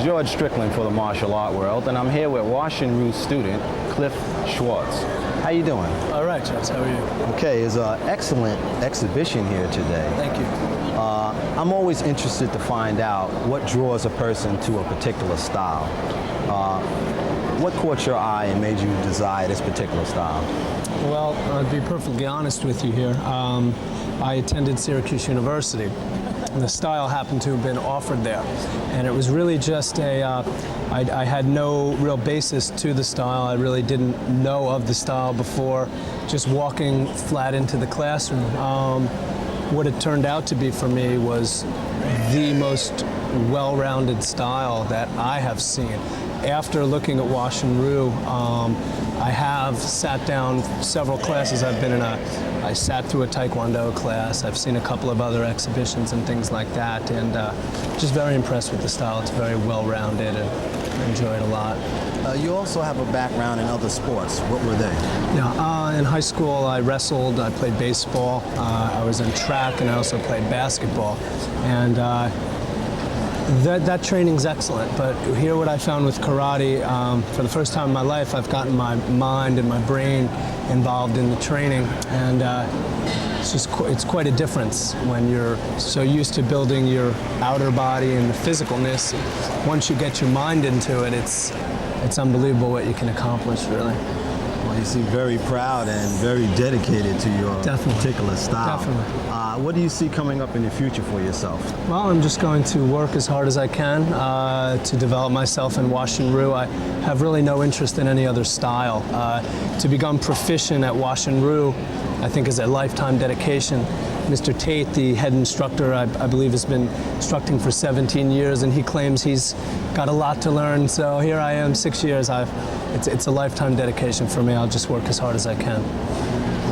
George Strickland for the martial art world, and I'm here with Washin-Ryu student Cliff Schwartz. How you doing? All right, Charles. How are you? Okay, it's an excellent exhibition here today. Thank you. I'm always interested to find out what draws a person to a particular style. What caught your eye and made you desire this particular style? Well, I'll be perfectly honest with you here. I attended Syracuse University. The style happened to have been offered there. And it was really just I had no real basis to the style. I really didn't know of the style before just walking flat into the classroom. What it turned out to be for me was the most well-rounded style that I have seen. After looking at Washin-Ryu, I have sat down several classes. I sat through a Taekwondo class. I've seen a couple of other exhibitions and things like that, and just very impressed with the style. It's very well-rounded and I enjoy it a lot. You also have a background in other sports. What were they? Yeah, in high school I wrestled, I played baseball, I was in track, and I also played basketball. And that training's excellent, but here what I found with karate, for the first time in my life, I've gotten my mind and my brain involved in the training, and it's quite a difference when you're so used to building your outer body and the physicalness. Once you get your mind into it, it's unbelievable what you can accomplish, really. Well, you seem very proud and very dedicated to your particular style. Definitely. What do you see coming up in the future for yourself? Well, I'm just going to work as hard as I can to develop myself in Washin-Ryu. I have really no interest in any other style. To become proficient at Washin-Ryu, I think, is a lifetime dedication. Mr. Tate, the head instructor, I believe has been instructing for 17 years, and he claims he's got a lot to learn. So here I am, 6 years. It's a lifetime dedication for me. I'll just work as hard as I can.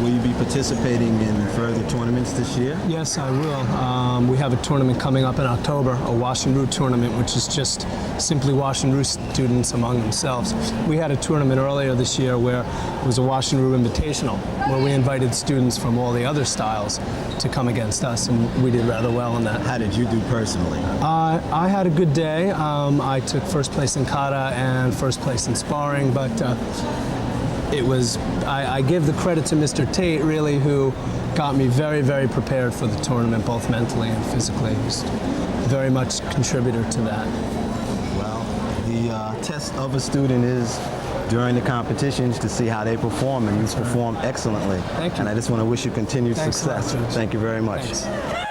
Will you be participating in further tournaments this year? Yes, I will. We have a tournament coming up in October, a Washin-Ryu tournament, which is just simply Washin-Ryu students among themselves. We had a tournament earlier this year where it was a Washin-Ryu Invitational, where we invited students from all the other styles to come against us, and we did rather well in that. How did you do personally? I had a good day. I took first place in kata and first place in sparring, but I give the credit to Mr. Tate, really, who got me very, very prepared for the tournament, both mentally and physically. He was very much a contributor to that. Well, the test of a student is during the competitions to see how they perform, and you performed excellently. Thank you. And I just want to wish you continued success. Thanks. Thank you very much. Thanks.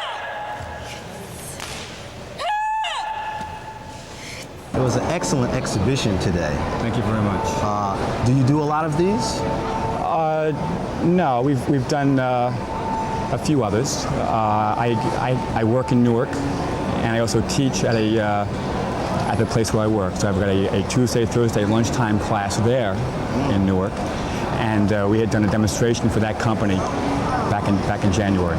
It was an excellent exhibition today. Thank you very much. Do you do a lot of these? No, we've done a few others. I work in Newark, and I also teach at the place where I work. So I've got a Tuesday, Thursday lunchtime class there in Newark, and we had done a demonstration for that company back in January.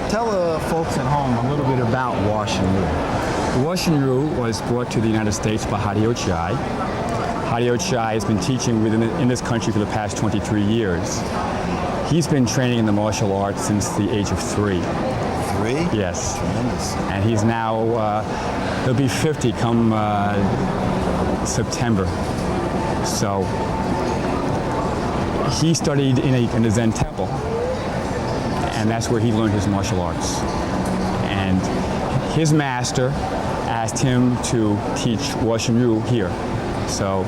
Tell folks at home a little bit about Washin-Ryu. Washin-Ryu was brought to the United States by Hidy Ochai. Hidy Ochai has been teaching in this country for the past 23 years. He's been training in the martial arts since the age of 3. 3? Yes. Tremendous. And he's now, he'll be 50 come September. So he studied in a Zen temple, and that's where he learned his martial arts. And his master asked him to teach Washin-Ryu here. So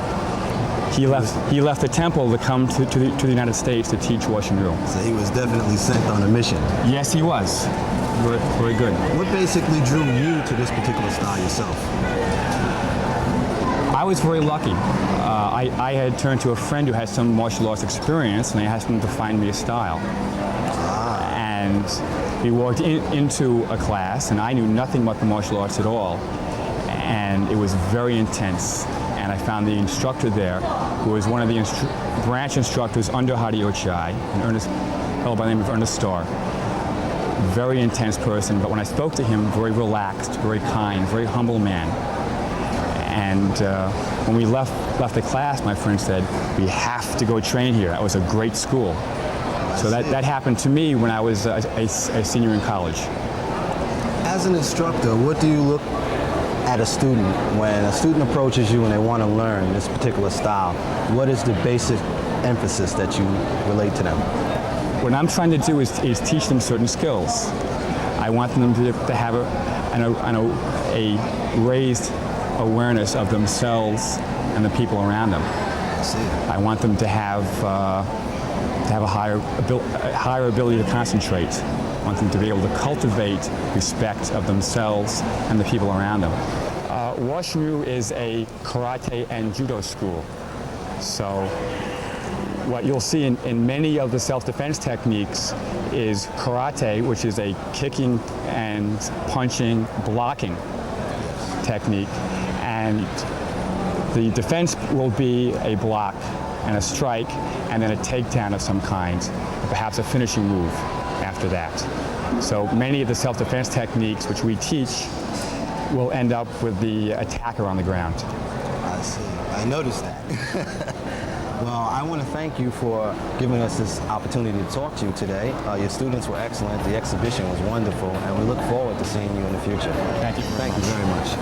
he left the temple to come to the United States to teach Washin-Ryu. So he was definitely sent on a mission. Yes, he was. Very good. What basically drew you to this particular style yourself? I was very lucky. I had turned to a friend who had some martial arts experience, and I asked him to find me a style. And we walked into a class, and I knew nothing about the martial arts at all. And it was very intense. And I found the instructor there, who was one of the branch instructors under Hidy Ochai, held by the name of Ernest Starr. Very intense person, but when I spoke to him, very relaxed, very kind, very humble man. And when we left the class, my friend said, "We have to go train here. That was a great school." So that happened to me when I was a senior in college. As an instructor, what do you look at a student, when a student approaches you and they want to learn this particular style, what is the basic emphasis that you relate to them? What I'm trying to do is teach them certain skills. I want them to have a raised awareness of themselves and the people around them. I see. I want them to have a higher ability to concentrate. I want them to be able to cultivate respect of themselves and the people around them. Washin-Ryu is a karate and judo school. So what you'll see in many of the self-defense techniques is karate, which is a kicking and punching, blocking technique. And the defense will be a block and a strike, and then a takedown of some kind, perhaps a finishing move after that. So many of the self-defense techniques which we teach will end up with the attacker on the ground. I see. I noticed that. Well, I want to thank you for giving us this opportunity to talk to you today. Your students were excellent. The exhibition was wonderful, and we look forward to seeing you in the future. Thank you. Thank you very much.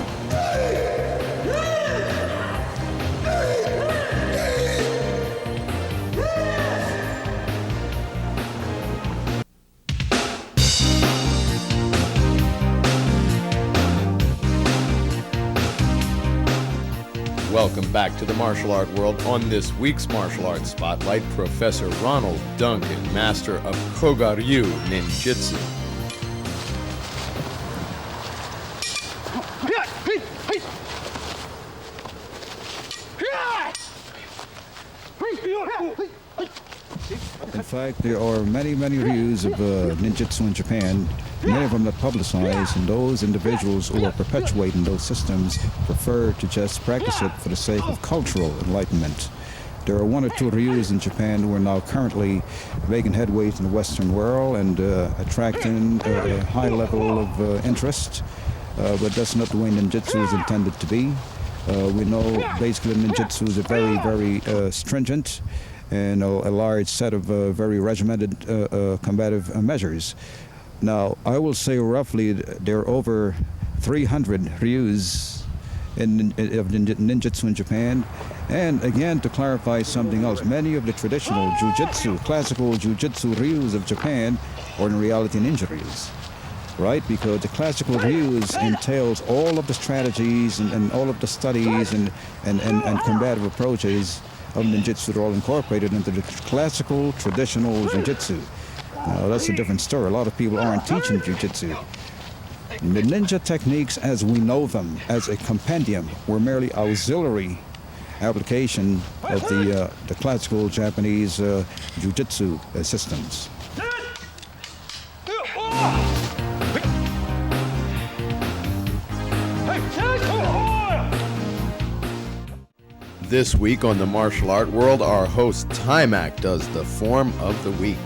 Welcome back to the martial art world. On this week's Martial Arts Spotlight, Professor Ronald Duncan, master of Koga-ryu Ninjutsu. In fact, there are many ryus of ninjutsu in Japan, many of them not publicized, and those individuals who are perpetuating those systems prefer to just practice it for the sake of cultural enlightenment. There are one or two ryus in Japan who are now currently making headways in the Western world and attracting a high level of interest, but that's not the way ninjutsu is intended to be. We know basically ninjutsu is a very stringent and a large set of very regimented combative measures. Now, I will say roughly there are over 300 ryus of ninjutsu in Japan. And again, to clarify something else, many of the traditional jujitsu, classical jujitsu ryus of Japan are in reality ninja ryus, right? Because the classical ryus entails all of the strategies and all of the studies and combative approaches of ninjutsu that are all incorporated into the classical traditional jujitsu. Now, that's a different story. A lot of people aren't teaching jiu-jitsu. The ninja techniques as we know them, as a compendium, were merely auxiliary application of the classical Japanese jiu-jitsu systems. This week on the Martial Art World, our host Timac does the form of the week.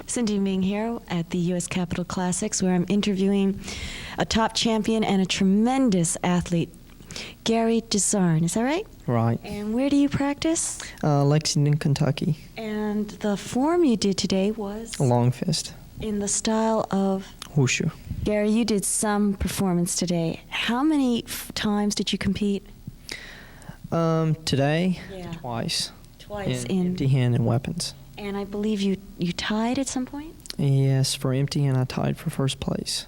Cindy Ming here at the U.S. Capitol Classics, where I'm interviewing a top champion and a tremendous athlete, Gary Desarn. Is that right? Right. And where do you practice? Lexington, Kentucky. And the form you did today was? A long fist. In the style of? Wushu. Gary, you did some performance today. How many times did you compete? Today, Yeah. twice. Twice in empty hand and weapons. And I believe you tied at some point? Yes, for empty hand I tied for first place.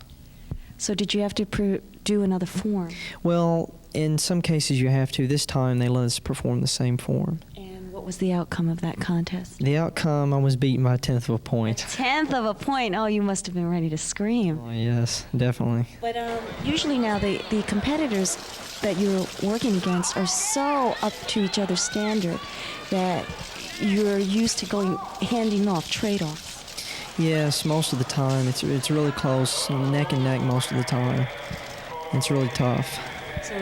So did you have to do another form? Well, in some cases you have to. This time they let us perform the same form. And what was the outcome of that contest? The outcome, I was beaten by a tenth of a point. Tenth of a point. Oh, you must have been ready to scream. Oh, yes, definitely. But usually now the competitors that you're working against are so up to each other's standard that you're used to handing off trade-offs. Yes, most of the time. It's really close, neck and neck most of the time. It's really tough. So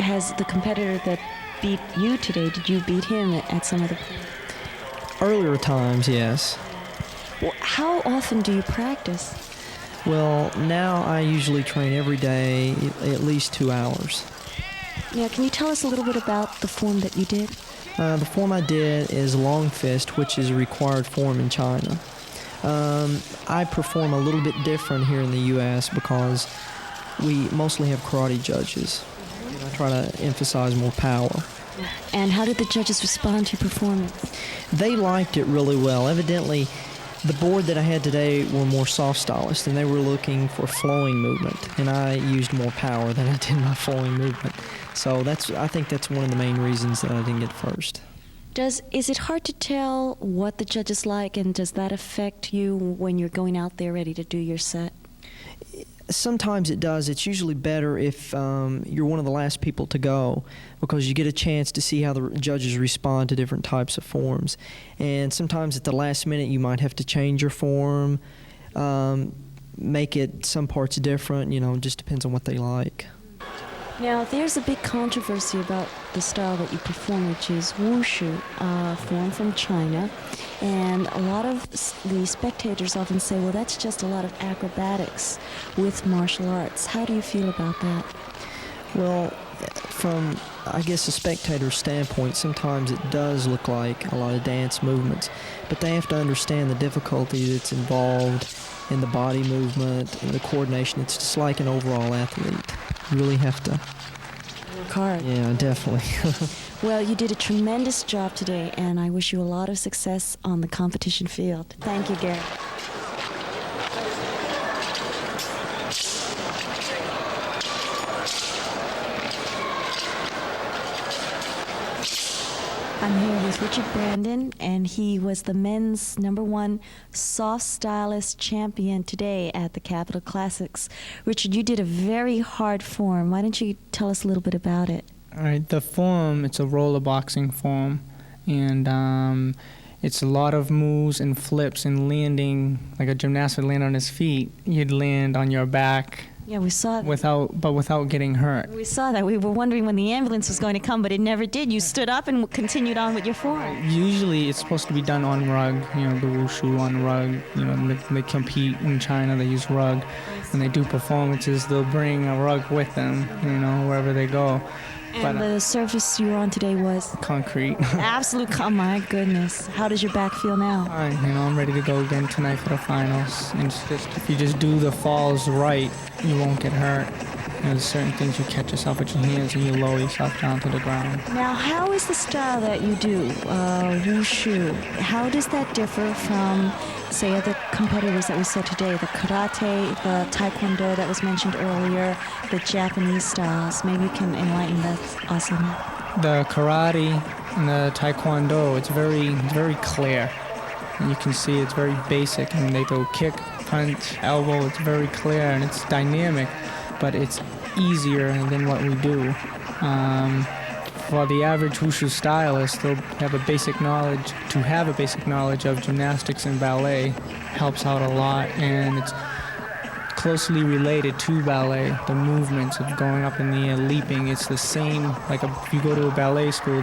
has the competitor that beat you today, did you beat him at some of the points? Earlier times, yes. Well, how often do you practice? Well, now I usually train every day, at least 2 hours. Now, can you tell us a little bit about the form that you did? The form I did is long fist, which is a required form in China. I perform a little bit different here in the U.S. because we mostly have karate judges. And I try to emphasize more power. And how did the judges respond to your performance? They liked it really well. Evidently, the board that I had today were more soft stylists, and they were looking for flowing movement, and I used more power than I did my flowing movement. So I think that's one of the main reasons that I didn't get first. Is it hard to tell what the judges like, and does that affect you when you're going out there ready to do your set? Sometimes it does. It's usually better if you're one of the last people to go, because you get a chance to see how the judges respond to different types of forms. And sometimes at the last minute you might have to change your form, make it some parts different, it just depends on what they like. Now, there's a big controversy about the style that you perform, which is wushu, form from China. And a lot of the spectators often say, well, that's just a lot of acrobatics with martial arts. How do you feel about that? Well, from, I guess, a spectator's standpoint, sometimes it does look like a lot of dance movements, but they have to understand the difficulty that's involved in the body movement and the coordination. It's just like an overall athlete. You really have to work hard. Yeah, definitely. Well, you did a tremendous job today, and I wish you a lot of success on the competition field. Thank you, Gary. I'm here with Richard Brandon, and he was the men's #1 soft stylist champion today at the Capitol Classics. Richard, you did a very hard form. Why don't you tell us a little bit about it? All right, the form, it's a roller boxing form, and it's a lot of moves and flips and landing, like a gymnast would land on his feet. You'd land on your back. Yeah, we saw that. Without getting hurt. We saw that. We were wondering when the ambulance was going to come, but it never did. You stood up and continued on with your form. Usually it's supposed to be done on rug, the wushu on rug. They compete in China, they use rug. When they do performances, they'll bring a rug with them, wherever they go. And the surface you were on today was? Concrete. Oh my goodness. How does your back feel now? Fine, I'm ready to go again tonight for the finals. And if you just do the falls right, you won't get hurt. There's certain things you catch yourself with your hands and you lower yourself down to the ground. Now, how is the style that you do, wushu? How does that differ from, say, other competitors that we saw today, the karate, the taekwondo that was mentioned earlier, the Japanese styles? Maybe you can enlighten us on that. The karate and the taekwondo, it's very clear. And you can see it's very basic. And they go kick, punch, elbow. It's very clear and it's dynamic, but it's easier than what we do. For the average wushu stylist, they'll have a basic knowledge. To have a basic knowledge of gymnastics and ballet helps out a lot, and it's closely related to ballet. The movements of going up in the air, leaping, it's the same. If you go to a ballet school,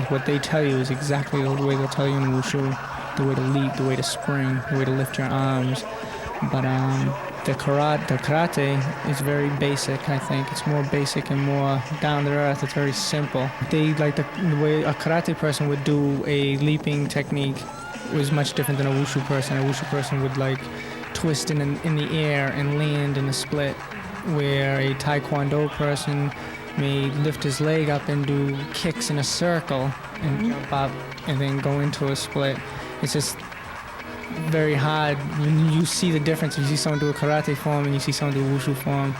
what they tell you is exactly the way they'll tell you in wushu. The way to leap, the way to spring, the way to lift your arms. But the karate is very basic, I think. It's more basic and more down to earth. It's very simple. They like the way a karate person would do a leaping technique was much different than a wushu person. A wushu person would twist in the air and land in a split, where a Taekwondo person may lift his leg up and do kicks in a circle and jump up and then go into a split. It's just very hard when you see the difference. You see someone do a karate form and you see someone do a wushu form,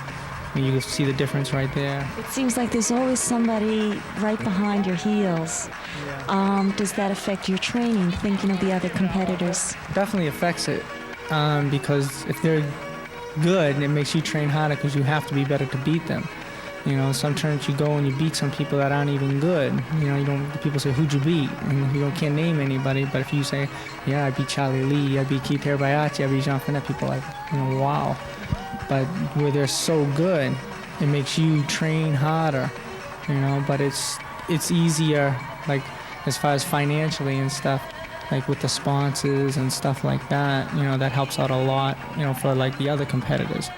and you see the difference right there. It seems like there's always somebody right behind your heels. Does that affect your training, thinking of the other competitors? Definitely affects it, because if they're good, it makes you train harder because you have to be better to beat them. You know, sometimes you go and you beat some people that aren't even good. You know, people say, who'd you beat? And you can't name anybody, but if you say, yeah, I beat Charlie Lee, I beat Keith Hirabayashi, I beat Jean Finette, people are like, wow. But where they're so good, it makes you train harder, but it's easier, like, as far as financially and stuff, like with the sponsors and stuff like that, that helps out a lot, for like the other competitors.